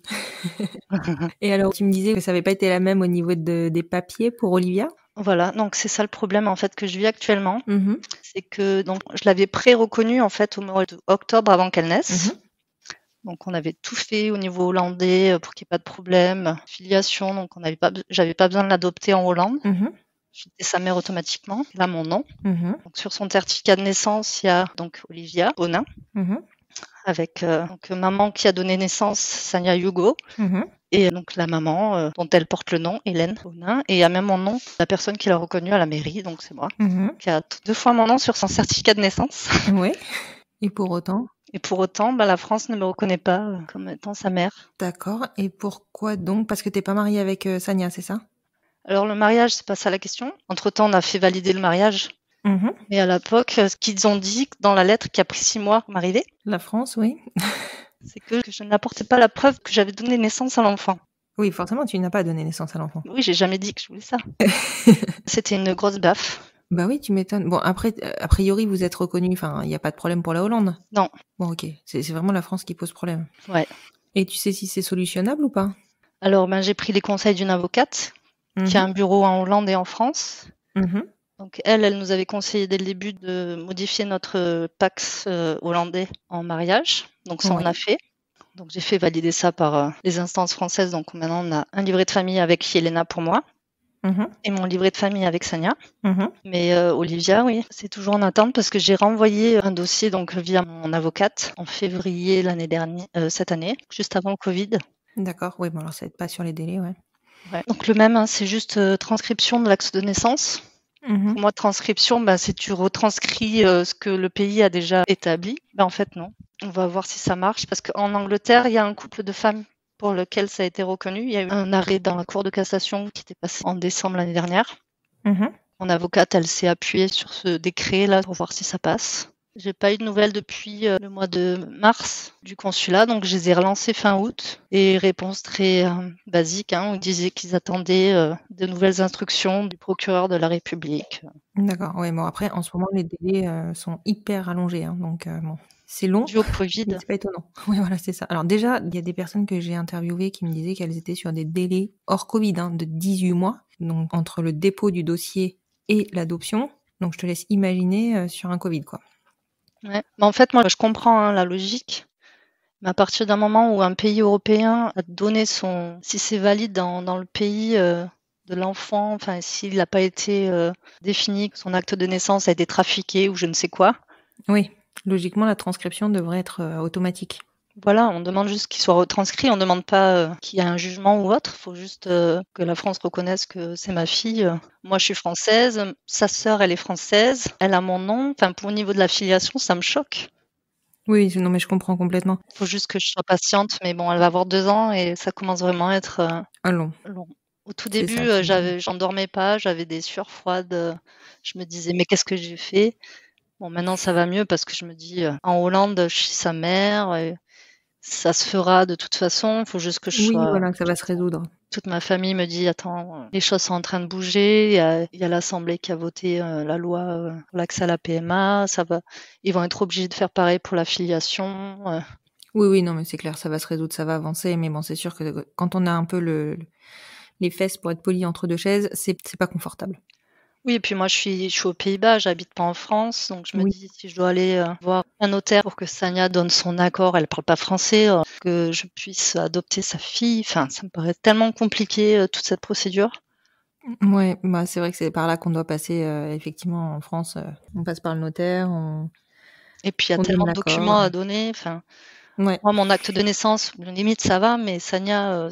Et alors, tu me disais que ça n'avait pas été la même au niveau des papiers pour Olivia. Voilà, donc c'est ça le problème en fait que je vis actuellement. Mhm. C'est que donc je l'avais pré-reconnue en fait au mois d'octobre avant qu'elle naisse. Mhm. Donc on avait tout fait au niveau hollandais pour qu'il n'y ait pas de problème. Filiation, donc j'avais pas besoin de l'adopter en Hollande. Mhm. J'étais sa mère automatiquement. Là mon nom. Mhm. Donc sur son certificat de naissance, il y a donc Olivia Onin Mhm. avec donc maman qui a donné naissance Sania Hugo. Mhm. Et donc la maman dont elle porte le nom, Hélène Onin, et il y a même mon nom, la personne qui l'a reconnue à la mairie, donc c'est moi, Mhm. qui a 2 fois mon nom sur son certificat de naissance. Ouais. Et pour autant. Et pour autant, la France ne me reconnaît pas comme étant sa mère. D'accord. Et pourquoi donc? Parce que t'es pas mariée avec Sania, c'est ça? Alors le mariage, c'est pas ça la question. Entre-temps, on a fait valider le mariage. Mhm. Mais à l'époque, ce qu'ils ont dit dans la lettre qui a pris 6 mois pour m'arriver, La France, oui. c'est que je n'apportais pas la preuve que j'avais donné naissance à l'enfant. Oui, forcément, tu n'as pas donné naissance à l'enfant. Oui, j'ai jamais dit que je voulais ça. C'était une grosse baffe. Bah oui, tu m'étonnes. Bon, après, a priori, vous êtes reconnu, enfin, il n'y a pas de problème pour la Hollande. Non. Bon, ok. C'est vraiment la France qui pose problème. Ouais. Et tu sais si c'est solutionnable ou pas? Alors, j'ai pris les conseils d'une avocate qui a un bureau en Hollande et en France. Donc elle nous avait conseillé dès le début de modifier notre Pax hollandais en mariage. Donc ça, on a fait. Donc j'ai fait valider ça par les instances françaises. Donc maintenant, on a un livret de famille avec Yelena pour moi et mon livret de famille avec Sania. Mais Olivia, oui, c'est toujours en attente parce que j'ai renvoyé un dossier donc via mon avocate en février l'année dernière, cette année, juste avant le Covid. D'accord, oui, bon alors ça aide pas sur les délais, ouais. Donc le même, c'est juste transcription de l'acte de naissance. Pour moi, transcription, c'est tu retranscris ce que le pays a déjà établi. En fait, non. On va voir si ça marche parce qu'en Angleterre, il y a un couple de femmes pour lequel ça a été reconnu. Il y a eu un arrêt dans la Cour de cassation qui était passé en décembre l'année dernière. Mon avocate, elle s'est appuyée sur ce décret-là pour voir si ça passe. J'ai pas eu de nouvelles depuis le mois de mars du consulat, donc je les ai relancés fin août. Et réponse très basique, on disait qu'ils attendaient de nouvelles instructions du procureur de la République. D'accord, ouais, bon après, en ce moment, les délais sont hyper allongés, donc bon, c'est long. Dû au Covid. C'est pas étonnant. Oui, voilà, c'est ça. Alors déjà, il y a des personnes que j'ai interviewées qui me disaient qu'elles étaient sur des délais hors Covid, de 18 mois, donc entre le dépôt du dossier et l'adoption. Donc je te laisse imaginer sur un Covid, quoi. Ouais. En fait, moi, je comprends la logique. Mais à partir d'un moment où un pays européen a donné si c'est valide dans le pays de l'enfant, enfin, s'il n'a pas été défini, que son acte de naissance a été trafiqué ou je ne sais quoi. Oui, logiquement, la transcription devrait être automatique. Voilà, on demande juste qu'il soit retranscrit, on ne demande pas qu'il y ait un jugement ou autre. Il faut juste que la France reconnaisse que c'est ma fille. Moi, je suis française, sa sœur, elle est française, elle a mon nom. Enfin, au niveau de la filiation, ça me choque. Oui, non, mais je comprends complètement. Il faut juste que je sois patiente, mais bon, elle va avoir 2 ans et ça commence vraiment à être long. Au tout début, j'en dormais pas, j'avais des sueurs froides. Je me disais, mais qu'est-ce que j'ai fait? Bon, maintenant, ça va mieux parce que je me dis, en Hollande, je suis sa mère. Et ça se fera de toute façon, il faut juste que je sois... Oui, voilà, que ça va se résoudre. Toute ma famille me dit, attends, les choses sont en train de bouger, il y a l'Assemblée qui a voté la loi pour l'accès à la PMA, ils vont être obligés de faire pareil pour la filiation. Oui, non, mais c'est clair, ça va se résoudre, ça va avancer, mais bon, c'est sûr que quand on a un peu les fesses, pour être poli, entre deux chaises, c'est pas confortable. Oui, et puis moi, je suis aux Pays-Bas, j'habite pas en France, donc je me dis, si je dois aller voir un notaire pour que Sania donne son accord, elle parle pas français, que je puisse adopter sa fille, enfin, ça me paraît tellement compliqué, toute cette procédure. Ouais, c'est vrai que c'est par là qu'on doit passer, effectivement, en France, on passe par le notaire, et puis, il y a tellement de documents à donner, enfin, moi, mon acte de naissance, limite, ça va, mais Sania...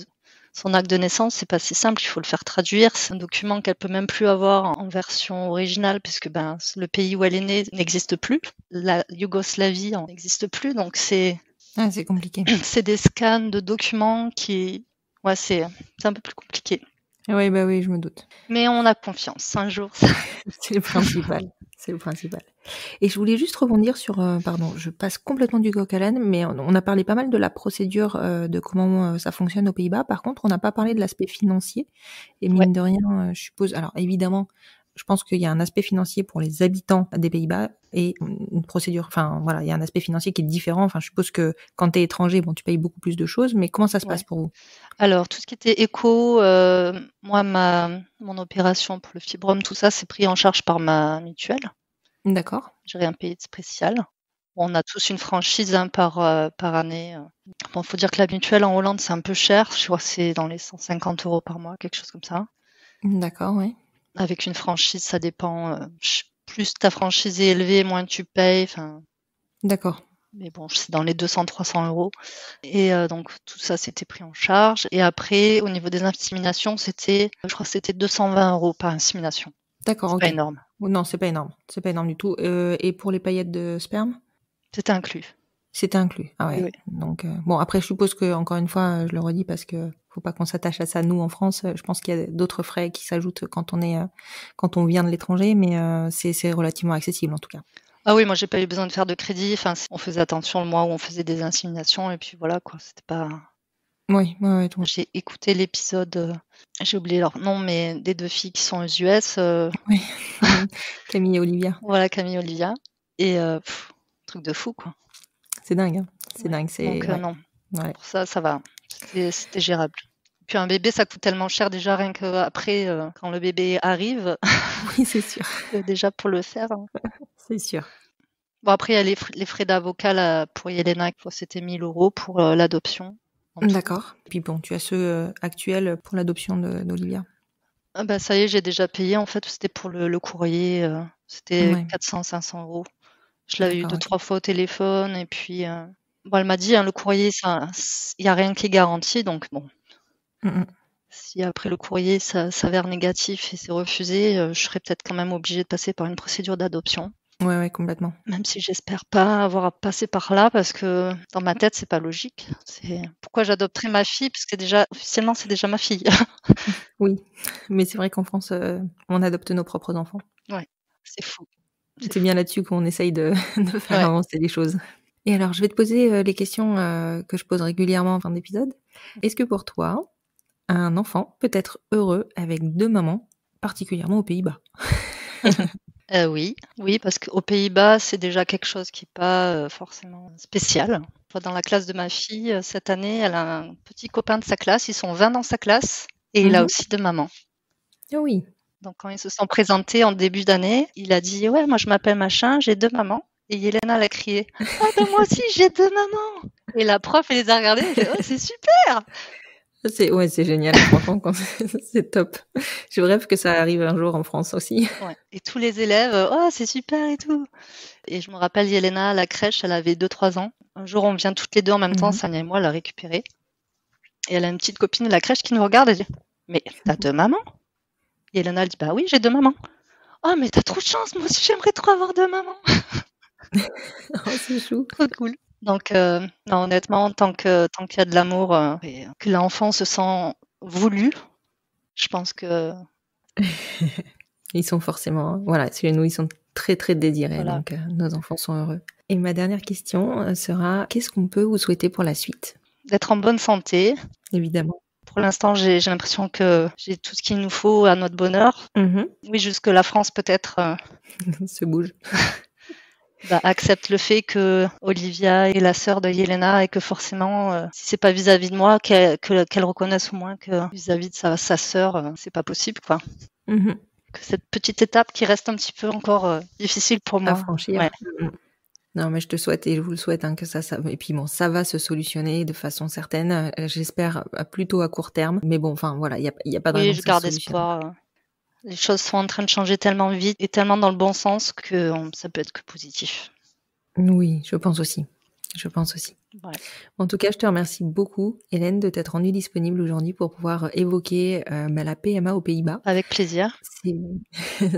son acte de naissance, c'est pas si simple, il faut le faire traduire. C'est un document qu'elle peut même plus avoir en version originale puisque le pays où elle est née n'existe plus. La Yougoslavie n'existe plus, donc c'est compliqué. C'est des scans de documents c'est un peu plus compliqué. Oui, oui, je me doute. Mais on a confiance, un jour. C'est le principal. C'est le principal. Et je voulais juste rebondir sur, pardon, je passe complètement du coq à l'âne, mais on a parlé pas mal de la procédure, de comment ça fonctionne aux Pays-Bas. Par contre, on n'a pas parlé de l'aspect financier. Et mine de rien, je suppose, alors évidemment, je pense qu'il y a un aspect financier pour les habitants des Pays-Bas et une procédure, enfin voilà, il y a un aspect financier qui est différent. Enfin, je suppose que quand tu es étranger, bon, tu payes beaucoup plus de choses, mais comment ça se passe pour vous? Alors, tout ce qui était écho, moi, mon opération pour le fibrome, tout ça, c'est pris en charge par ma mutuelle. D'accord. J'ai rien payé de spécial. On a tous une franchise par année. Bon, faut dire que la mutuelle en Hollande, c'est un peu cher. Je crois que c'est dans les 150 € par mois, quelque chose comme ça. D'accord, oui. Avec une franchise, ça dépend. Plus ta franchise est élevée, moins tu payes. D'accord. Mais bon, c'est dans les 200-300 €. Et donc, tout ça, c'était pris en charge. Et après, au niveau des inséminations, je crois que c'était 220 € par insémination. D'accord, c'est pas énorme. Non, c'est pas énorme. C'est pas énorme du tout. Et pour les paillettes de sperme? C'était inclus. C'était inclus. Ah ouais. Oui. Donc bon, après, je suppose que encore une fois, je le redis parce que faut pas qu'on s'attache à ça nous en France. Je pense qu'il y a d'autres frais qui s'ajoutent quand on vient de l'étranger, mais c'est relativement accessible en tout cas. Ah oui, moi j'ai pas eu besoin de faire de crédit. Enfin, on faisait attention le mois où on faisait des inséminations et puis voilà quoi. C'était pas. Oui, ouais, tout. J'ai écouté l'épisode, j'ai oublié leur nom, mais des 2 filles qui sont aux US, Oui. Camille et Olivia. voilà, Camille et Olivia et truc de fou, quoi. C'est dingue, hein. C'est Ouais. dingue, c'est Donc ouais. non, Ouais. pour ça va. C'était gérable. Puis un bébé, ça coûte tellement cher déjà rien qu'après, quand le bébé arrive, Oui, c'est sûr. déjà pour le faire. C'est sûr. Bon après il y a les frais d'avocat là pour Yelena, c'était 1 000 € pour l'adoption. En tout. D'accord. Puis bon, tu as ceux actuels pour l'adoption d'Olivia. Ah bah ça y est, j'ai déjà payé en fait, c'était pour le courrier, c'était Ouais. 400-500 €. Je l'avais eu D'accord, 2-3 fois au téléphone et puis bon, elle m'a dit, hein, le courrier, ça, il y a rien qui est garanti, donc bon. Si après le courrier ça s'avère négatif et c'est refusé, je serais peut-être quand même obligée de passer par une procédure d'adoption. Ouais, complètement. Même si j'espère pas avoir à passer par là parce que dans ma tête, c'est pas logique. C'est pourquoi j'adopterais ma fille parce que déjà officiellement, c'est déjà ma fille. Oui, mais c'est vrai qu'en France, on adopte nos propres enfants. Ouais, c'est fou. C'est bien là-dessus qu'on essaye de faire Ouais. avancer les choses. Et alors, je vais te poser les questions que je pose régulièrement en fin d'épisode. Est-ce que pour toi, un enfant peut être heureux avec 2 mamans, particulièrement aux Pays-Bas? Oui, parce qu'aux Pays-Bas, c'est déjà quelque chose qui est pas forcément spécial. Dans la classe de ma fille, cette année, elle a un petit copain de sa classe. Ils sont 20 dans sa classe et il a aussi 2 mamans. Ah oui. Donc quand ils se sont présentés en début d'année, il a dit ouais, moi je m'appelle machin, j'ai 2 mamans. Et Yelena l'a crié ah ben moi aussi j'ai 2 mamans. Et la prof elle les a regardés, elle a dit oh c'est super. C'est génial, franchement, c'est top. Je rêve que ça arrive un jour en France aussi. Ouais. Et tous les élèves, oh c'est super et tout. Et je me rappelle Yelena à la crèche, elle avait 2-3 ans. Un jour on vient toutes les deux en même temps, Sania et moi, la récupérer. Et elle a une petite copine de la crèche qui nous regarde et dit mais t'as 2 mamans? Et Yelena elle dit bah oui j'ai 2 mamans. Oh mais t'as trop de chance, moi aussi j'aimerais trop avoir 2 mamans. Oh, c'est chou. Trop cool. Donc non, honnêtement, tant qu'il y a de l'amour et que l'enfant se sent voulu, je pense que Ils sont forcément, voilà, chez nous, ils sont très très désirés, Voilà. donc nos enfants sont heureux. Et ma dernière question sera, qu'est-ce qu'on peut vous souhaiter pour la suite? d'être en bonne santé. Évidemment. Pour l'instant, j'ai l'impression que j'ai tout ce qu'il nous faut à notre bonheur. Oui, jusque la France peut-être Se bouge. accepte le fait que Olivia est la sœur de Yelena et que forcément, si c'est pas vis-à-vis de moi, qu'elle reconnaisse au moins que vis-à-vis de sa sœur, c'est pas possible, quoi. Que cette petite étape qui reste un petit peu encore difficile pour moi. À franchir. Ouais. Non, mais je te souhaite et je vous le souhaite que ça. Et puis bon, ça va se solutionner de façon certaine. J'espère plutôt à court terme. Mais bon, enfin voilà, il y a pas de raison Oui, que je ça garde se solutionne. espoir. Les choses sont en train de changer tellement vite et tellement dans le bon sens que ça peut être que positif. Oui, je pense aussi. Ouais. En tout cas, je te remercie beaucoup, Hélène, de t'être rendue disponible aujourd'hui pour pouvoir évoquer la PMA aux Pays-Bas. Avec plaisir.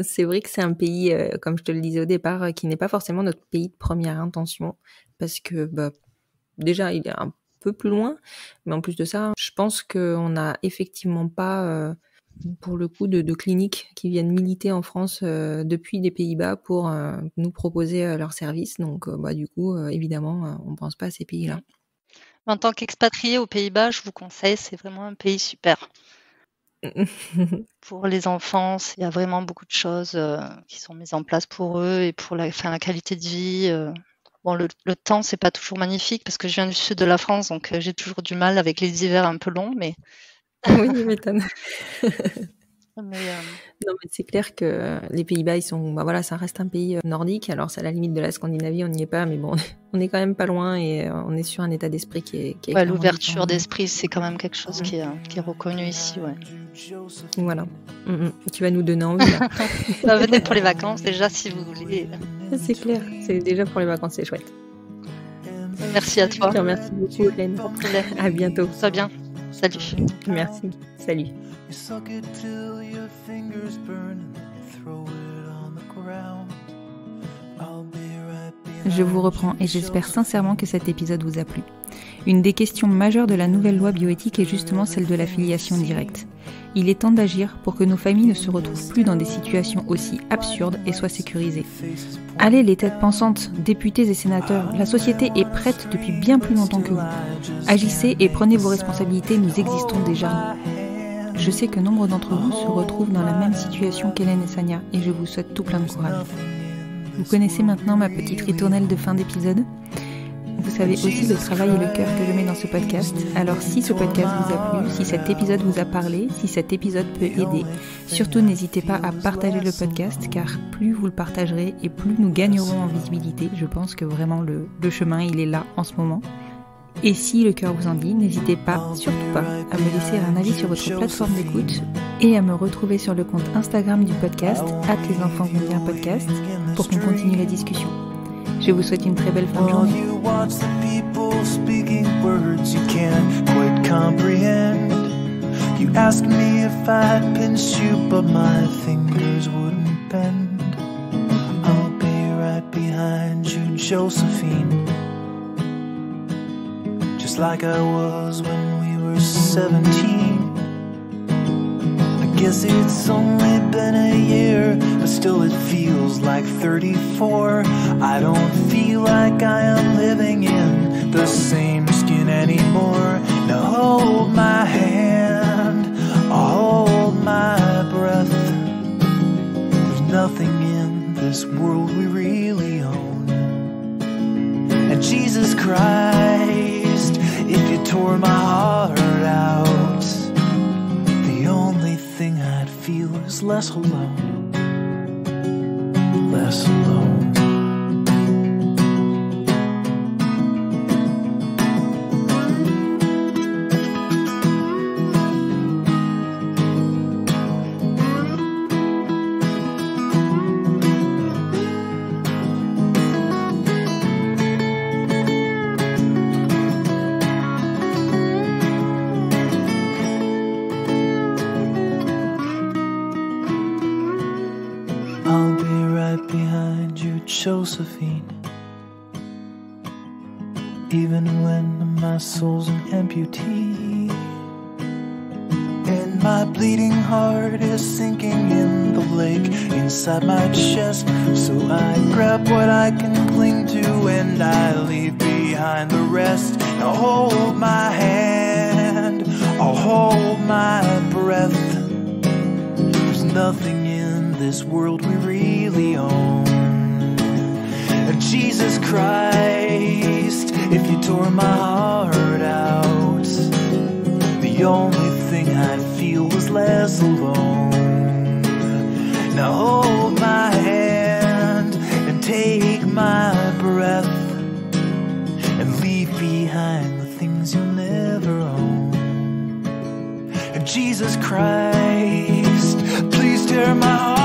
C'est vrai que c'est un pays, comme je te le disais au départ, qui n'est pas forcément notre pays de première intention, parce que déjà, il est un peu plus loin, mais en plus de ça, je pense qu'on n'a effectivement pas, pour le coup, de cliniques qui viennent militer en France depuis les Pays-Bas pour nous proposer leurs services. Donc, du coup, évidemment, on pense pas à ces pays-là. En tant qu'expatrié aux Pays-Bas, je vous conseille, c'est vraiment un pays super. Pour les enfants, il y a vraiment beaucoup de choses qui sont mises en place pour eux et pour la qualité de vie. Bon, le temps, c'est pas toujours magnifique parce que je viens du sud de la France, donc j'ai toujours du mal avec les hivers un peu longs, mais Oui, tu m'étonnes. mais Non, mais c'est clair que les Pays-Bas, ils sont, ça reste un pays nordique. Alors, c'est à la limite de la Scandinavie, on n'y est pas, mais bon, on est quand même pas loin et on est sur un état d'esprit qui est ouais, clairement l'ouverture différent. d'esprit, c'est quand même quelque chose qui est reconnu ici. Ouais. Voilà. Tu vas nous donner envie, là. Venez pour les vacances déjà si vous voulez. C'est clair. C'est déjà pour les vacances, c'est chouette. Merci à toi. Je te remercie beaucoup, Hélène. À bientôt. Sois bien. Salut. Merci. Salut. You suck it till your fingers burn and then you throw it on the ground. I'll be right behind Je vous reprends et j'espère sincèrement que cet épisode vous a plu. Une des questions majeures de la nouvelle loi bioéthique est justement celle de la filiation directe. Il est temps d'agir pour que nos familles ne se retrouvent plus dans des situations aussi absurdes et soient sécurisées. Allez les têtes pensantes, députés et sénateurs, la société est prête depuis bien plus longtemps que vous. Agissez et prenez vos responsabilités, nous existons déjà. Je sais que nombre d'entre vous se retrouvent dans la même situation qu'Hélène et Sania et je vous souhaite tout plein de courage. Vous connaissez maintenant ma petite ritournelle de fin d'épisode. Vous savez aussi le travail et le cœur que je mets dans ce podcast. Alors si ce podcast vous a plu, si cet épisode vous a parlé, si cet épisode peut aider, surtout n'hésitez pas à partager le podcast car plus vous le partagerez et plus nous gagnerons en visibilité. Je pense que vraiment le chemin il est là en ce moment. Et si le cœur vous en dit, n'hésitez pas, surtout pas, à me laisser un avis sur votre plateforme d'écoute et à me retrouver sur le compte Instagram du podcast @lesenfantsvonbien-podcast pour qu'on continue la discussion. Je vous souhaite une très belle fin de journée. You asked me if I'd pinch you, but my fingers wouldn't bend. I'll be right behind you, Josephine. Just like I was when we were 17. I guess it's only been a year, but still it feels like 34. I don't feel like I am living in the same skin anymore. Now hold my hand, I'll hold my breath. There's nothing in this world we really own. And Jesus Christ, if you tore my heart out, the only thing I'd feel is less alone, less alone. I'll be right behind you, Josephine. Even when my soul's an amputee, and my bleeding heart is sinking in the lake inside my chest. So I grab what I can cling to and I leave behind the rest. Now hold my hand, I'll hold my breath. There's nothing in this world we really own. And Jesus Christ, if you tore my heart out, the only thing I'd feel was less alone. Now hold my hand and take my breath and leave behind the things you'll never own. And Jesus Christ, please tear my heart